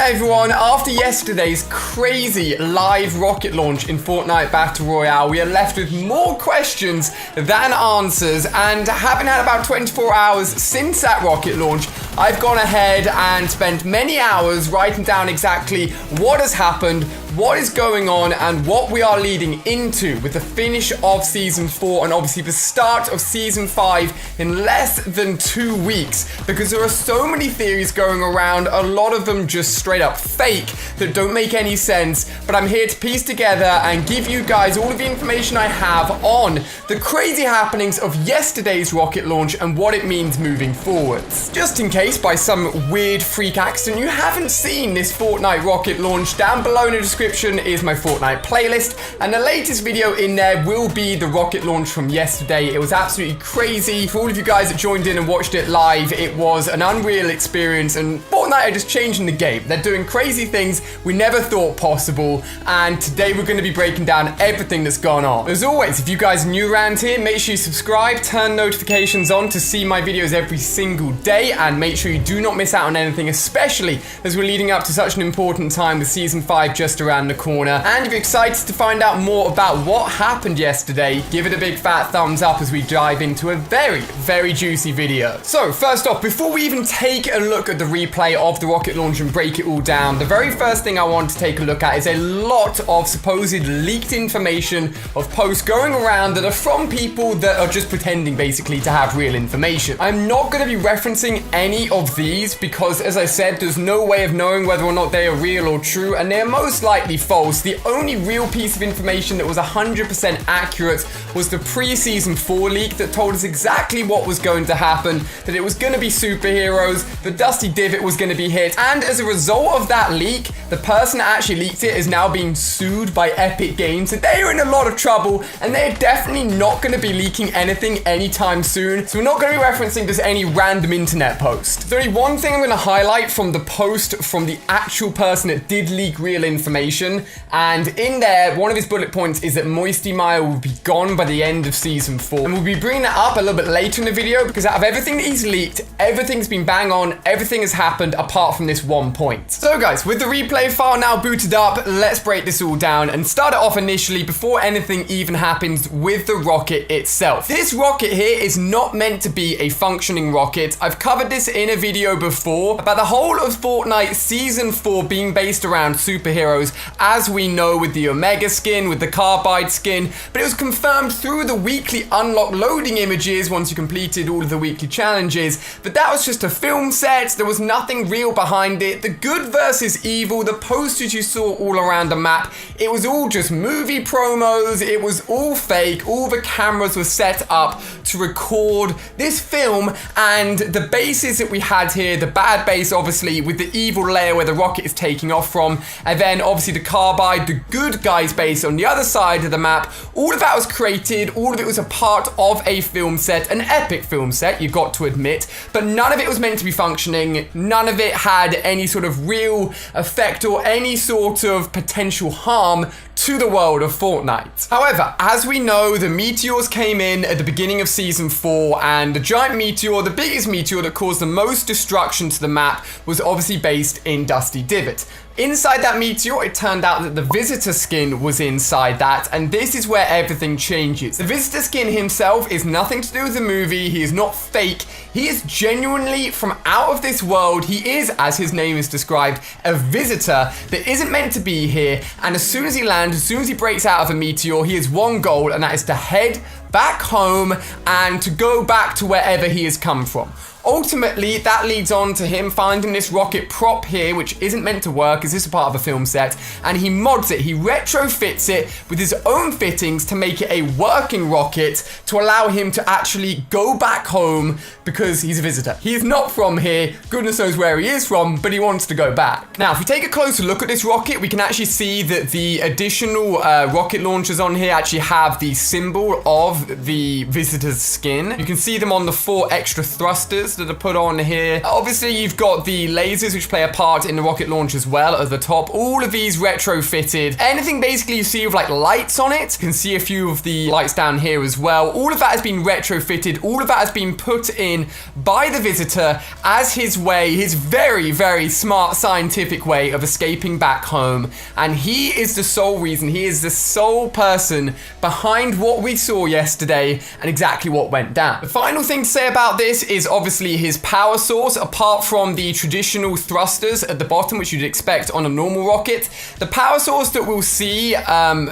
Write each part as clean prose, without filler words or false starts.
Alright everyone, after yesterday's crazy live rocket launch in Fortnite Battle Royale, we are left with more questions than answers, and having had about 24 hours since that rocket launch, I've gone ahead and spent many hours writing down exactly what has happened, what is going on, and what we are leading into with the finish of Season 4 and obviously the start of Season 5 in less than 2 weeks, because there are so many theories going around, a lot of them just straight up fake that don't make any sense, but I'm here to piece together and give you guys all of the information I have on the crazy happenings of yesterday's rocket launch and what it means moving forwards. Just in case by some weird freak accident you haven't seen this Fortnite rocket launch, down below in the description is my Fortnite playlist, and the latest video in there will be the rocket launch from yesterday. It was absolutely crazy. For all of you guys that joined in and watched it live, it was an unreal experience, and Fortnite are just changing the game. They're doing crazy things we never thought possible, and today we're going to be breaking down everything that's gone on. As always, if you guys are new around here, make sure you subscribe, turn notifications on to see my videos every single day, and make sure you do not miss out on anything, especially as we're leading up to such an important time with Season 5 just around the corner. And if you're excited to find out more about what happened yesterday, give it a big fat thumbs up as we dive into a very, very juicy video. So first off, before we even take a look at the replay of the rocket launch and break it all down, the very first thing I want to take a look at is a lot of supposed leaked information of posts going around that are from people that are just pretending basically to have real information. I'm not going to be referencing any of these because, as I said, there's no way of knowing whether or not they are real or true, and they're most likely false. The only real piece of information that was 100% accurate was the pre-season 4 leak that told us exactly what was going to happen, that it was going to be superheroes, the Dusty Divot was going to be hit, and as a result of that leak, the person that actually leaked it is now being sued by Epic Games, so they are in a lot of trouble, and they're definitely not going to be leaking anything anytime soon, so we're not going to be referencing just any random internet post. There's only one thing I'm going to highlight from the post from the actual person that did leak real information, and in there, one of his bullet points is that Moisty Mile will be gone by the end of Season 4, and we'll be bringing that up a little bit later in the video, because out of everything that he's leaked, everything's been bang on, everything has happened apart from this one point. So guys, with the replay file now booted up, let's break this all down and start it off initially before anything even happens with the rocket itself. This rocket here is not meant to be a functioning rocket. I've covered this in a video before about the whole of Fortnite Season 4 being based around superheroes, as we know, with the Omega skin, with the Carbide skin, but it was confirmed through the weekly unlock loading images once you completed all of the weekly challenges, but that was just a film set. There was nothing real behind it. The good versus evil, the posters you saw all around the map, it was all just movie promos. It was all fake. All the cameras were set up to record this film, and the bases that we had here, the bad base obviously with the evil layer where the rocket is taking off from, and then obviously the Carbide, the good guys base on the other side of the map, all of that was created, all of it was a part of a film set, an epic film set, you got to admit, but none of it was meant to be functioning. None of it had any sort of real effect or any sort of potential harm to the world of Fortnite. However, as we know, the meteors came in at the beginning of Season 4, and the giant meteor, the biggest meteor that caused the most destruction to the map, was obviously based in Dusty Divot. Inside that meteor, it turned out that the Visitor skin was inside that, and this is where everything changes. The Visitor skin himself is nothing to do with the movie. He is not fake. He is genuinely from out of this world. He is, as his name is described, a visitor that isn't meant to be here, and as soon as he lands, as soon as he breaks out of a meteor, he has one goal, and that is to head back home and to go back to wherever he has come from. Ultimately, that leads on to him finding this rocket prop here, which isn't meant to work, as this is part of a film set, and he mods it, he retrofits it with his own fittings to make it a working rocket to allow him to actually go back home, because he's a visitor. He is not from here, goodness knows where he is from, but he wants to go back. Now, if we take a closer look at this rocket, we can actually see that the additional rocket launchers on here actually have the symbol of the visitor's skin. You can see them on the 4 extra thrusters thruster to put on here. Obviously, you've got the lasers, which play a part in the rocket launch as well at the top. All of these retrofitted. Anything basically you see with like lights on it, you can see a few of the lights down here as well. All of that has been retrofitted. All of that has been put in by the visitor as his way, his very, very smart scientific way of escaping back home. And he is the sole reason, he is the sole person behind what we saw yesterday and exactly what went down. The final thing to say about this is obviously his power source. Apart from the traditional thrusters at the bottom, which you'd expect on a normal rocket, the power source that we'll see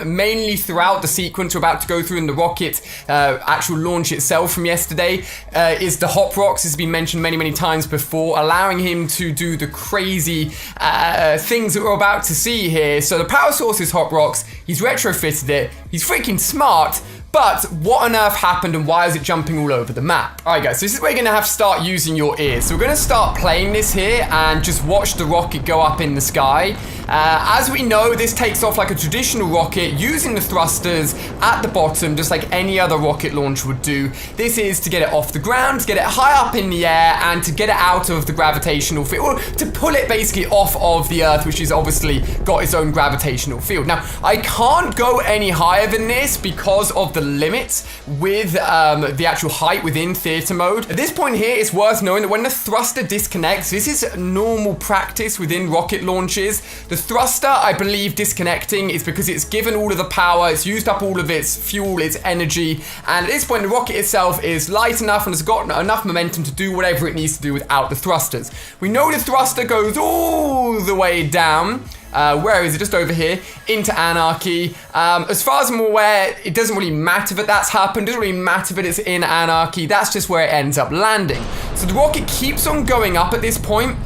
mainly throughout the sequence we're about to go through in the rocket actual launch itself from yesterday is the hop rocks. This has been mentioned many, many times before, allowing him to do the crazy things that we're about to see here. So the power source is hop rocks. He's retrofitted it. He's freaking smart. But what on earth happened and why is it jumping all over the map? Alright guys, so this is where you're going to have to start using your ears. So we're going to start playing this here and just watch the rocket go up in the sky. As we know, this takes off like a traditional rocket using the thrusters at the bottom, just like any other rocket launch would do. This is to get it off the ground, to get it high up in the air, and to get it out of the gravitational field, or to pull it basically off of the Earth, which has obviously got its own gravitational field. Now, I can't go any higher than this because of the limits with the actual height within theater mode. At this point here, it's worth knowing that when the thruster disconnects, this is normal practice within rocket launches. The thruster, I believe, disconnecting is because it's given all of the power, it's used up all of its fuel, its energy, and at this point the rocket itself is light enough and has got enough momentum to do whatever it needs to do without the thrusters. We know the thruster goes all the way down. Where is it? Just over here, into anarchy. As far as I'm aware, it doesn't really matter that that's happened. It doesn't really matter that it's in anarchy. That's just where it ends up landing. So the rocket keeps on going up at this point,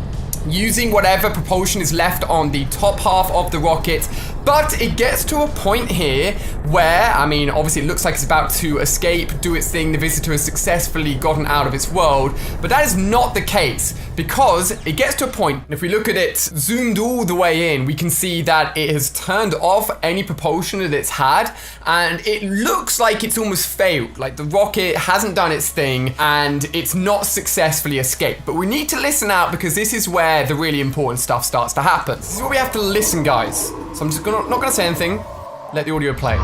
using whatever propulsion is left on the top half of the rocket. But it gets to a point here where, I mean, obviously it looks like it's about to escape, do its thing. The visitor has successfully gotten out of its world. But that is not the case, because it gets to a point, if we look at it zoomed all the way in, we can see that it has turned off any propulsion that it's had. And it looks like it's almost failed. Like the rocket hasn't done its thing and it's not successfully escaped. But we need to listen out because this is where the really important stuff starts to happen. This is where we have to listen, guys. So I'm just not gonna say anything. Let the audio play.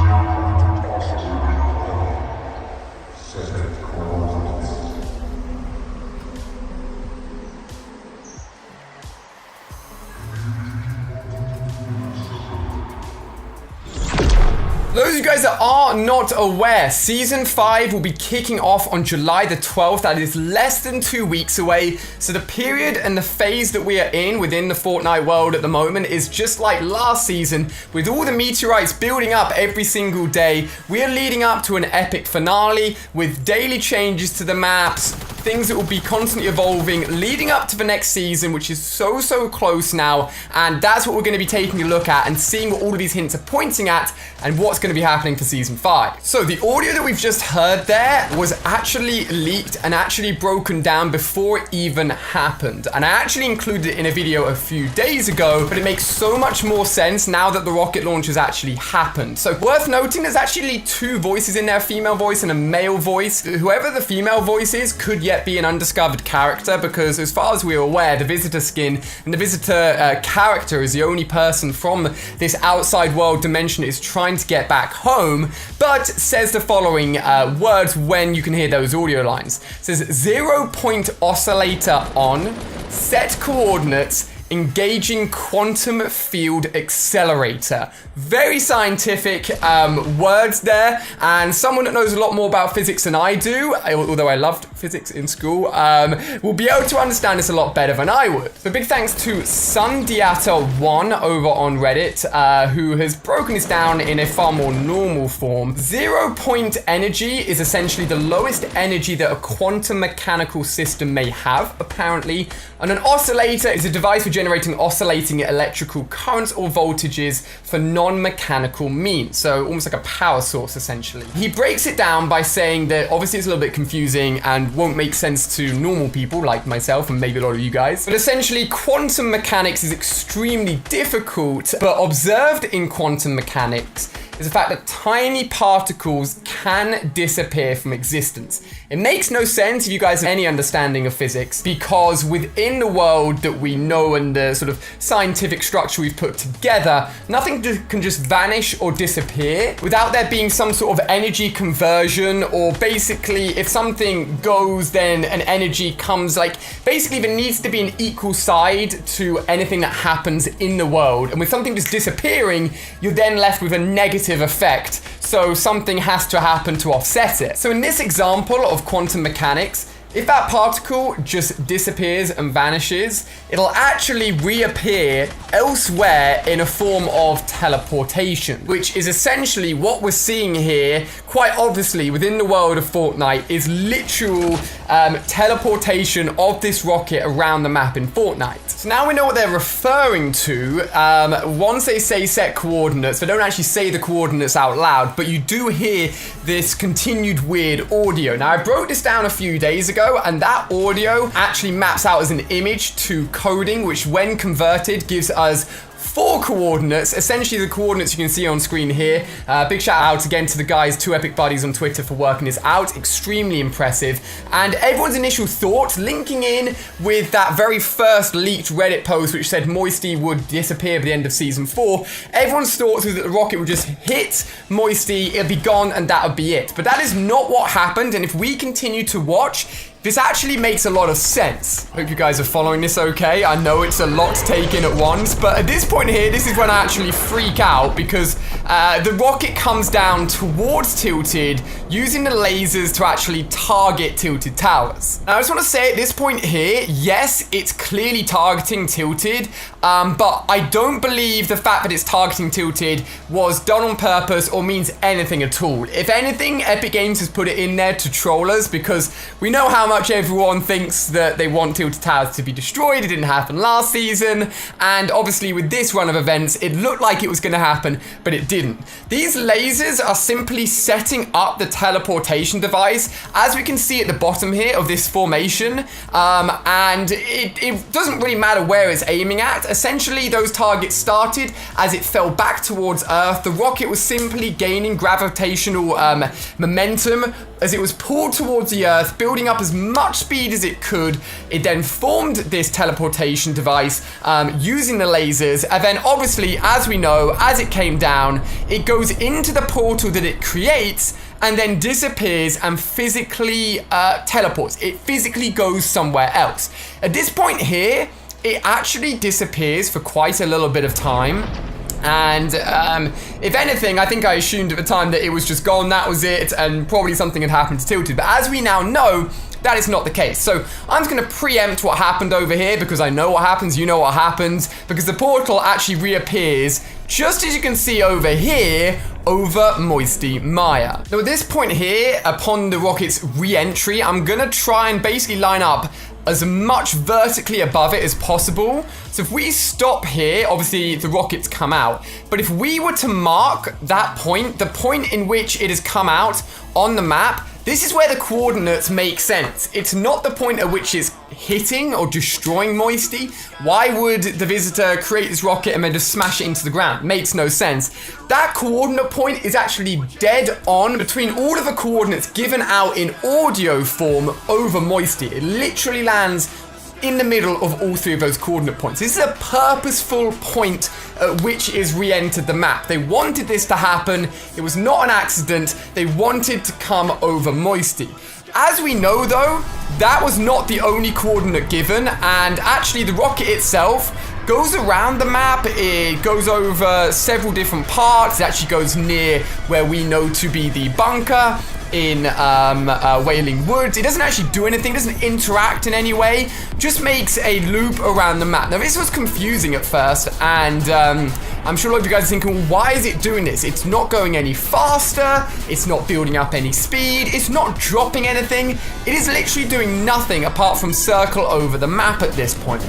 Those of you guys that are not aware, Season 5 will be kicking off on July the 12th. That is less than 2 weeks away. So the period and the phase that we are in within the Fortnite world at the moment is just like last season, with all the meteorites building up every single day. We are leading up to an epic finale with daily changes to the maps, things that will be constantly evolving, leading up to the next season, which is so close now. And that's what we're going to be taking a look at and seeing what all of these hints are pointing at and what's going to be happening for Season 5. So the audio that we've just heard there was actually leaked and actually broken down before it even happened. And I actually included it in a video a few days ago, but it makes so much more sense now that the rocket launch has actually happened. So worth noting, there's actually two voices in there, a female voice and a male voice. Whoever the female voice is could yet be an undiscovered character, because as far as we're aware, the visitor skin and the visitor character is the only person from this outside world dimension is trying to get back home, but says the following words when you can hear those audio lines. It says 0 point oscillator on, set coordinates, engaging quantum field accelerator. Very scientific words there, and someone that knows a lot more about physics than I do, although I loved physics in school, will be able to understand this a lot better than I would. So big thanks to Sundiata1 over on Reddit, who has broken this down in a far more normal form. 0 point energy is essentially the lowest energy that a quantum mechanical system may have, apparently, and an oscillator is a device for generating oscillating electrical currents or voltages for non-mechanical means. So almost like a power source, essentially. He breaks it down by saying that obviously it's a little bit confusing and won't make sense to normal people like myself and maybe a lot of you guys. But essentially, quantum mechanics is extremely difficult, but observed in quantum mechanics, is the fact that tiny particles can disappear from existence. It makes no sense if you guys have any understanding of physics, because within the world that we know and the sort of scientific structure we've put together, nothing can just vanish or disappear without there being some sort of energy conversion, or basically if something goes, then an energy comes. Like, basically there needs to be an equal side to anything that happens in the world, and with something just disappearing, you're then left with a negative effect. So something has to happen to offset it. So in this example of quantum mechanics, if that particle just disappears and vanishes, it'll actually reappear elsewhere in a form of teleportation, which is essentially what we're seeing here, quite obviously within the world of Fortnite, is literal teleportation of this rocket around the map in Fortnite. So now we know what they're referring to. Once they say set coordinates, they don't actually say the coordinates out loud, but you do hear this continued weird audio. Now, I broke this down a few days ago, and that audio actually maps out as an image to coding, which when converted gives us 4 coordinates, essentially the coordinates you can see on screen here. Big shout out again to the guys, 2 Epic Buddies on Twitter, for working this out. Extremely impressive. And everyone's initial thoughts linking in with that very first leaked Reddit post which said Moisty would disappear by the end of season 4. Everyone's thoughts was that the rocket would just hit Moisty, it'd be gone, and that would be it. But that is not what happened, and if we continue to watch, this actually makes a lot of sense. Hope you guys are following this okay. I know it's a lot to take in at once, but at this point here, this is when I actually freak out, because the rocket comes down towards Tilted using the lasers to actually target Tilted Towers. Now, I just want to say at this point here, yes, it's clearly targeting Tilted, but I don't believe the fact that it's targeting Tilted was done on purpose or means anything at all. If anything, Epic Games has put it in there to troll us, because we know how much everyone thinks that they want Tilted Towers to be destroyed. It didn't happen last season, and obviously with this run of events, it looked like it was going to happen, but it didn't. These lasers are simply setting up the teleportation device, as we can see at the bottom here of this formation, and it doesn't really matter where it's aiming at. Essentially, those targets started as it fell back towards Earth. The rocket was simply gaining gravitational momentum as it was pulled towards the Earth, building up as much speed as it could. It then formed this teleportation device using the lasers, and then obviously, as we know, as it came down, it goes into the portal that it creates and then disappears and physically teleports. It physically goes somewhere else. At this point here, it actually disappears for quite a little bit of time. And if anything, I think I assumed at the time that it was just gone, that was it, and probably something had happened to Tilted. But as we now know, that is not the case. So I'm just going to preempt what happened over here, because I know what happens, you know what happens, because the portal actually reappears, just as you can see over here, over Moisty Maya. Now at this point here, upon the rocket's re-entry, I'm going to try and basically line up as much vertically above it as possible. So if we stop here, obviously the rockets come out, but if we were to mark that point, the point in which it has come out on the map, this is where the coordinates make sense. It's not the point at which it's hitting or destroying Moisty. Why would the visitor create this rocket and then just smash it into the ground? Makes no sense. That coordinate point is actually dead on between all of the coordinates given out in audio form over Moisty. It literally lands in the middle of all 3 of those coordinate points. This is a purposeful point at which is re-entered the map. They wanted this to happen. It was not an accident. They wanted to come over Moisty. As we know though, that was not the only coordinate given, and actually the rocket itself goes around the map. It goes over several different parts. It actually goes near where we know to be the bunker in Wailing Woods. It doesn't actually do anything, it doesn't interact in any way, just makes a loop around the map. Now this was confusing at first, and I'm sure a lot of you guys are thinking, well, why is it doing this? It's not going any faster, it's not building up any speed, it's not dropping anything. It is literally doing nothing apart from circle over the map at this point.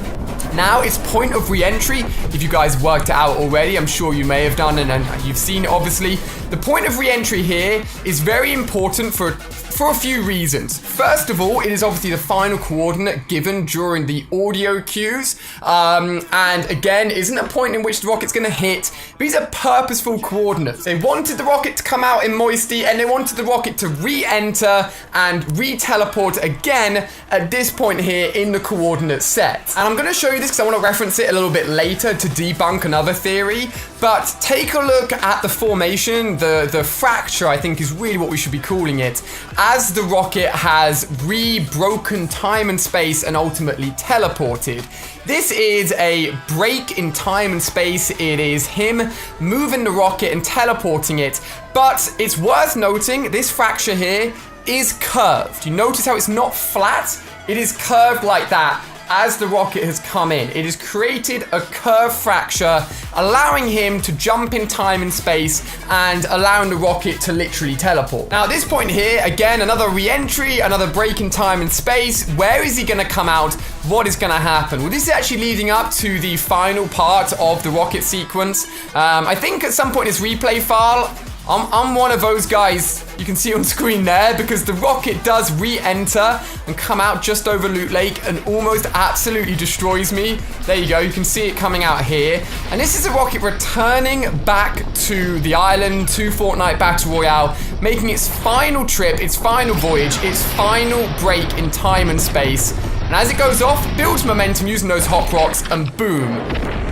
Now, its point of re-entry, if you guys worked it out already, I'm sure you may have done, and you've seen it obviously. The point of re-entry here is very important for for a few reasons. First of all, it is obviously the final coordinate given during the audio cues. And again, isn't a point in which the rocket's going to hit. These are purposeful coordinates. They wanted the rocket to come out in moisty, and they wanted the rocket to re-enter and re-teleport again at this point here in the coordinate set. And I'm going to show you this because I want to reference it a little bit later to debunk another theory. But take a look at the formation, the fracture, I think is really what we should be calling it, as the rocket has re-broken time and space and ultimately teleported. This is a break in time and space. It is him moving the rocket and teleporting it. But it's worth noting this fracture here is curved. You notice how it's not flat? It is curved like that as the rocket has come in. It has created a curved fracture, allowing him to jump in time and space and allowing the rocket to literally teleport. Now at this point here, again, another re-entry, another break in time and space. Where is he going to come out? What is going to happen? Well, this is actually leading up to the final part of the rocket sequence. I think at some point in this replay file, I'm one of those guys you can see on screen there, because the rocket does re-enter and come out just over Loot Lake and almost absolutely destroys me. There you go, you can see it coming out here. And this is a rocket returning back to the island, to Fortnite Battle Royale, making its final trip, its final voyage, its final break in time and space. And as it goes off, builds momentum using those hot rocks, and boom,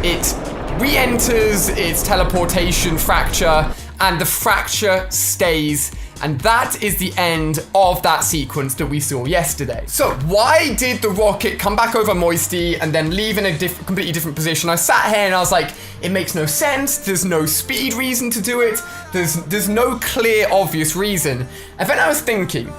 it re-enters its teleportation fracture, and the fracture stays. And that is the end of that sequence that we saw yesterday. So why did the rocket come back over moisty and then leave in a completely different position? I sat here and I was like, it makes no sense. There's no speed reason to do it. There's no clear, obvious reason. And then I was thinking,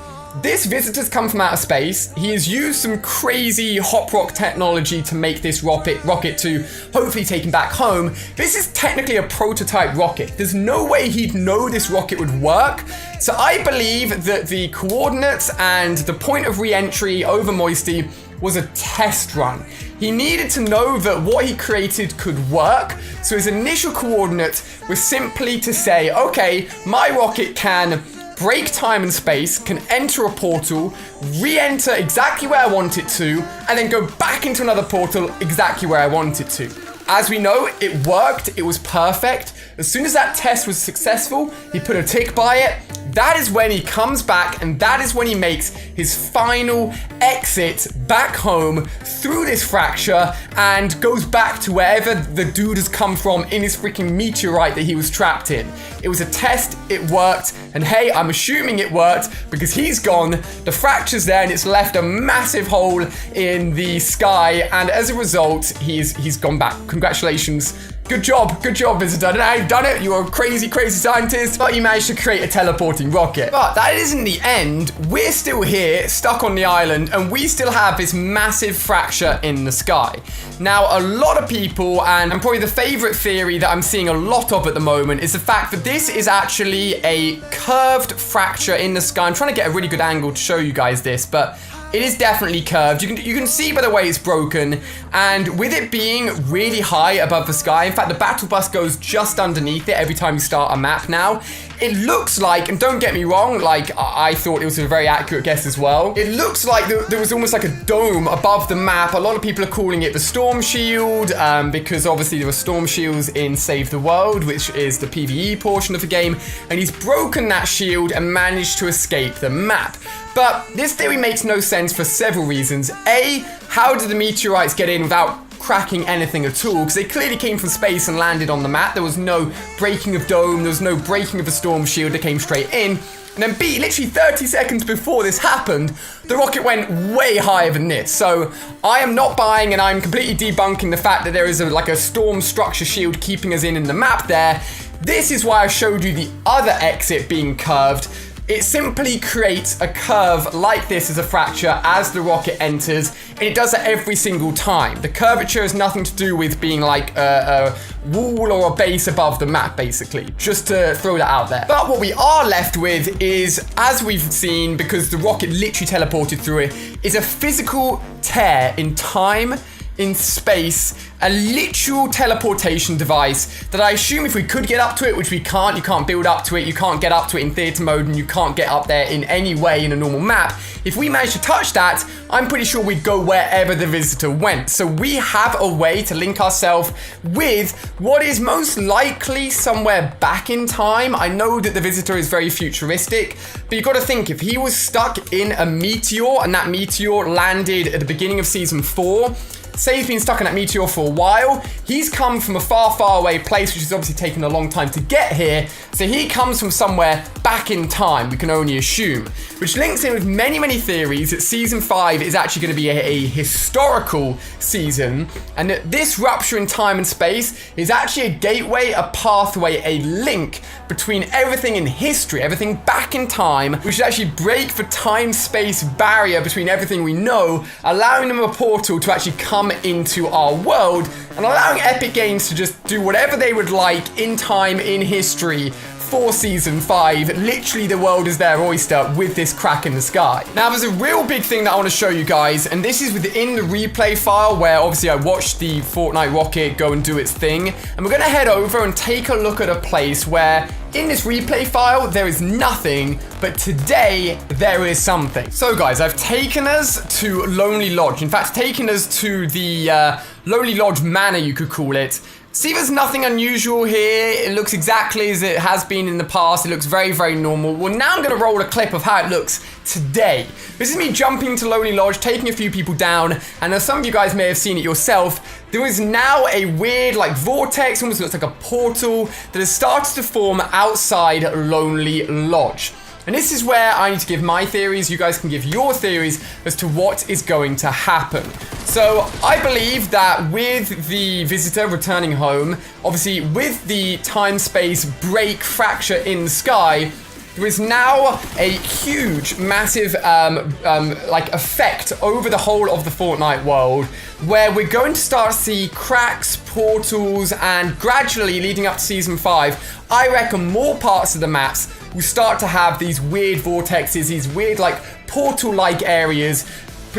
this visitor's come from outer space. He has used some crazy hot rock technology to make this rocket to hopefully take him back home. This is technically a prototype rocket. There's no way he'd know this rocket would work. So I believe that the coordinates and the point of re-entry over moisty was a test run. He needed to know that what he created could work. So his initial coordinate was simply to say, okay, my rocket can break time and space, can enter a portal, re-enter exactly where I want it to, and then go back into another portal exactly where I want it to. As we know, it worked, it was perfect. As soon as that test was successful, he put a tick by it. That is when he comes back, and that is when he makes his final exit back home through this fracture and goes back to wherever the dude has come from in his freaking meteorite that he was trapped in. It was a test, it worked, and hey, I'm assuming it worked because he's gone, the fracture's there, and it's left a massive hole in the sky, and as a result, he's gone back. Congratulations. Good job, visitor. I don't know how you've done it. You're a crazy, crazy scientist, but you managed to create a teleporting rocket. But that isn't the end. We're still here, stuck on the island, and we still have this massive fracture in the sky. Now, a lot of people, and probably the favorite theory that I'm seeing a lot of at the moment, is the fact that this is actually a curved fracture in the sky. I'm trying to get a really good angle to show you guys this, but it is definitely curved. You can see by the way it's broken, and with it being really high above the sky, in fact the battle bus goes just underneath it every time you start a map now. It looks like, and don't get me wrong, like I thought it was a very accurate guess as well. It looks like there was almost like a dome above the map. A lot of people are calling it the storm shield, because obviously there were storm shields in Save the World, which is the PvE portion of the game, and he's broken that shield and managed to escape the map. But this theory makes no sense for several reasons. A, how did the meteorites get in without cracking anything at all? Because they clearly came from space and landed on the map. There was no breaking of dome, there was no breaking of the storm shield, they came straight in. And then B, literally 30 seconds before this happened, the rocket went way higher than this. So I am not buying, and I'm completely debunking the fact that there is like a storm structure shield keeping us in the map there. This is why I showed you the other exit being curved. It simply creates a curve like this as a fracture as the rocket enters, and it does that every single time. The curvature has nothing to do with being like a wall or a base above the map, basically, just to throw that out there. But what we are left with is, as we've seen, because the rocket literally teleported through it, is a physical tear in time in space, a literal teleportation device that I assume if we could get up to it, which we can't, you can't build up to it, you can't get up to it in theater mode, and you can't get up there in any way in a normal map. If we managed to touch that, I'm pretty sure we'd go wherever the visitor went. So we have a way to link ourselves with what is most likely somewhere back in time. I know that the visitor is very futuristic, but you've got to think, if he was stuck in a meteor and that meteor landed at the beginning of season 4, say he's been stuck in that meteor for a while, he's come from a far, far away place, which has obviously taken a long time to get here, so he comes from somewhere back in time, we can only assume. Which links in with many, many theories that season 5 is actually going to be a historical season, and that this rupture in time and space is actually a gateway, a pathway, a link between everything in history, everything back in time, which should actually break the time-space barrier between everything we know, allowing them a portal to actually come into our world and allowing Epic Games to just do whatever they would like in time, in history, for season 5. Literally, the world is their oyster with this crack in the sky. Now, there's a real big thing that I want to show you guys, and this is within the replay file where obviously I watched the Fortnite rocket go and do its thing. And we're going to head over and take a look at a place where in this replay file, there is nothing, but today there is something. So guys, I've taken us to Lonely Lodge. In fact, taken us to the Lonely Lodge Manor, you could call it. See, there's nothing unusual here. It looks exactly as it has been in the past. It looks very, very normal. Well, now I'm going to roll a clip of how it looks today. This is me jumping to Lonely Lodge, taking a few people down, and as some of you guys may have seen it yourself, there is now a weird, like, vortex, almost looks like a portal, that has started to form outside Lonely Lodge. And this is where I need to give my theories. You guys can give your theories as to what is going to happen. So I believe that with the visitor returning home, obviously with the time-space break fracture in the sky, there is now a huge, massive, like, effect over the whole of the Fortnite world, where we're going to start to see cracks, portals, and gradually leading up to season 5, I reckon more parts of the maps will start to have these weird vortexes, these weird, like, portal-like areas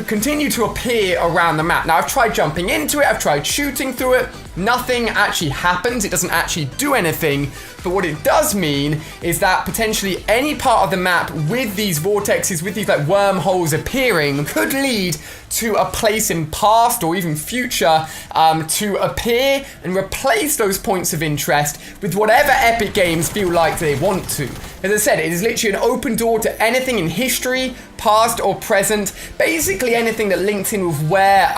continue to appear around the map. Now, I've tried jumping into it, I've tried shooting through it, nothing actually happens, it doesn't actually do anything, but what it does mean is that potentially any part of the map with these vortexes, with these, like, wormholes appearing, could lead to a place in past or even future to appear and replace those points of interest with whatever Epic Games feel like they want to. As I said, it is literally an open door to anything in history, past or present. Basically anything that links in with where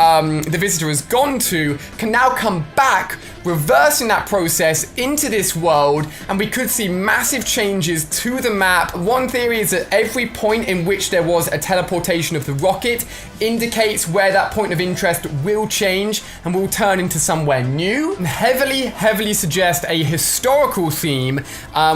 the visitor has gone to can now come back, reversing that process into this world, and we could see massive changes to the map. One theory is that every point in which there was a teleportation of the rocket indicates where that point of interest will change and will turn into somewhere new. And heavily suggest a historical theme,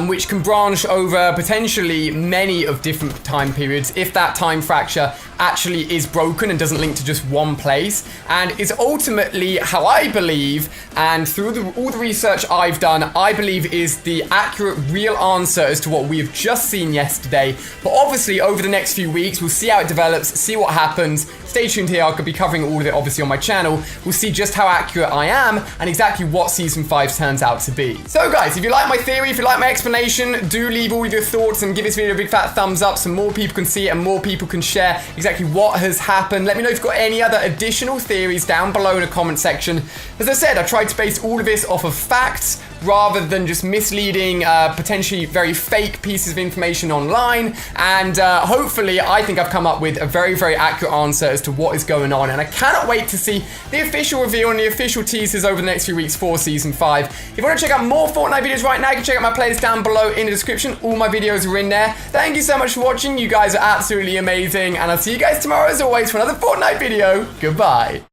which can branch over potentially many of different time periods if that time fracture actually is broken and doesn't link to just one place, and is ultimately how I believe, and through all the research I've done, I believe is the accurate, real answer as to what we've just seen yesterday. But obviously over the next few weeks we'll see how it develops, see what happens. Stay tuned here, I could be covering all of it obviously on my channel. We'll see just how accurate I am and exactly what season 5 turns out to be. So guys, if you like my theory, if you like my explanation, do leave all of your thoughts and give this video a big fat thumbs up so more people can see it and more people can share exactly what has happened. Let me know if you've got any other additional theories down below in the comment section. As I said, I tried to base all of this off of facts rather than just misleading, potentially very fake pieces of information online, and hopefully I think I've come up with a very, very accurate answer as to what is going on, and I cannot wait to see the official reveal and the official teasers over the next few weeks for season 5. If you want to check out more Fortnite videos right now, you can check out my playlist down below in the description. All my videos are in there. Thank you so much for watching. You guys are absolutely amazing, and I'll see you guys tomorrow as always for another Fortnite video. Goodbye.